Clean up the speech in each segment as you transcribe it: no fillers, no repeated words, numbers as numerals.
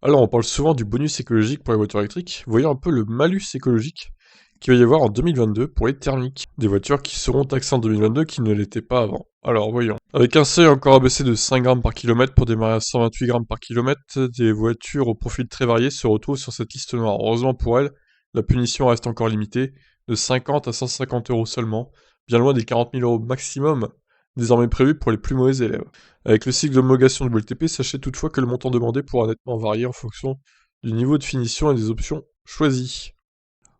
Alors, on parle souvent du bonus écologique pour les voitures électriques. Voyons un peu le malus écologique qu'il va y avoir en 2022 pour les thermiques. Des voitures qui seront taxées en 2022 qui ne l'étaient pas avant. Alors, voyons. Avec un seuil encore abaissé de 5 grammes par kilomètre pour démarrer à 128 grammes par kilomètre, des voitures au profil très varié se retrouvent sur cette liste noire. Heureusement pour elles, la punition reste encore limitée, de 50 à 150 euros seulement, bien loin des 40 000 euros maximum désormais prévus pour les plus mauvais élèves. Avec le cycle d'homologation de WLTP, sachez toutefois que le montant demandé pourra nettement varier en fonction du niveau de finition et des options choisies.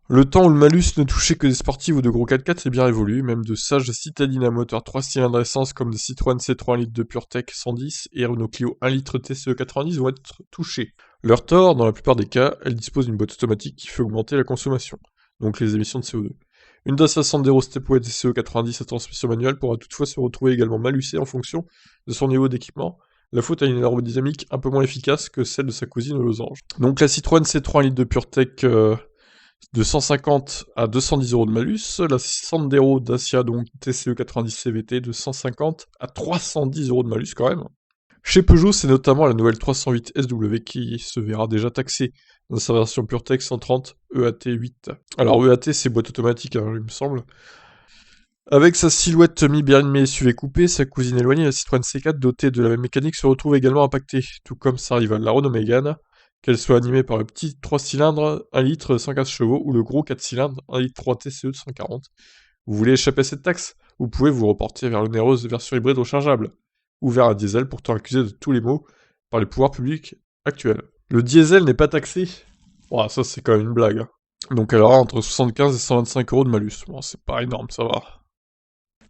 Le temps où le malus ne touchait que des sportives ou de gros 4x4 est bien révolu, même de sages citadines à moteur 3 cylindres essence comme des Citroën C3 1 litre de PureTech 110 et Renault Clio 1 litre TCE 90 vont être touchés. Leur tort, dans la plupart des cas, elles disposent d'une boîte automatique qui fait augmenter la consommation, donc les émissions de CO2. Une Dacia Sandero Stepway TCE 90 à transmission manuelle pourra toutefois se retrouver également malusée en fonction de son niveau d'équipement, la faute à une aérodynamique un peu moins efficace que celle de sa cousine aux losanges. Donc la Citroën C3 1 litre de PureTech de 150 à 210 euros de malus, la Sandero Dacia donc TCE 90 CVT de 150 à 310 euros de malus quand même. Chez Peugeot, c'est notamment la nouvelle 308 SW qui se verra déjà taxée dans sa version PureTech 130 EAT8. Alors EAT c'est boîte automatique, hein, il me semble. Avec sa silhouette mi-berline mi-SUV coupée, sa cousine éloignée, la Citroën C4 dotée de la même mécanique se retrouve également impactée, tout comme sa rivale la Renault Mégane, qu'elle soit animée par le petit 3 cylindres 1 litre 115 chevaux ou le gros 4 cylindres 1 litre 3 TCE de 140. Vous voulez échapper à cette taxe? Vous pouvez vous reporter vers l'onéreuse version hybride rechargeable, ou vers un diesel pourtant accusé de tous les maux par les pouvoirs publics actuels. Le diesel n'est pas taxé? Ouah, ça c'est quand même une blague, hein. Donc elle aura entre 75 et 125 euros de malus. Bon, c'est pas énorme, ça va.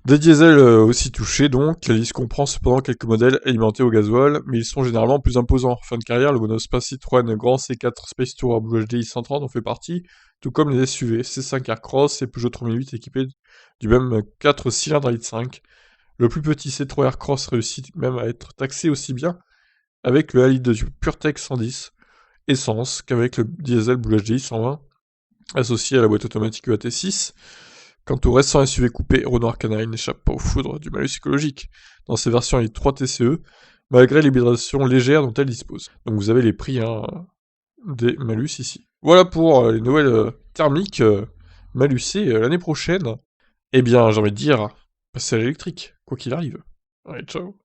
Des diesels aussi touchés donc, la liste comprend cependant quelques modèles alimentés au gasoil, mais ils sont généralement plus imposants. Fin de carrière, le monospace Citroën Grand C4 Space Tourer Blue HDI 130 en fait partie, tout comme les SUV C5 Aircross et Peugeot 3008 équipés du même 4 cylindres à litre 5. Le plus petit C3 Aircross réussit même à être taxé aussi bien avec le 1 litre de PureTech 110 essence qu'avec le diesel Blue HDI 120 associé à la boîte automatique EAT6. Quant au récent SUV coupé, Renault Arcana n'échappe pas aux foudres du malus écologique dans ses versions avec 3 TCE, malgré l'hybridation légère dont elle dispose. Donc vous avez les prix hein, des malus ici. Voilà pour les nouvelles thermiques malusées l'année prochaine. Eh bien, j'ai envie de dire, passez à l'électrique, quoi qu'il arrive. Allez, ciao.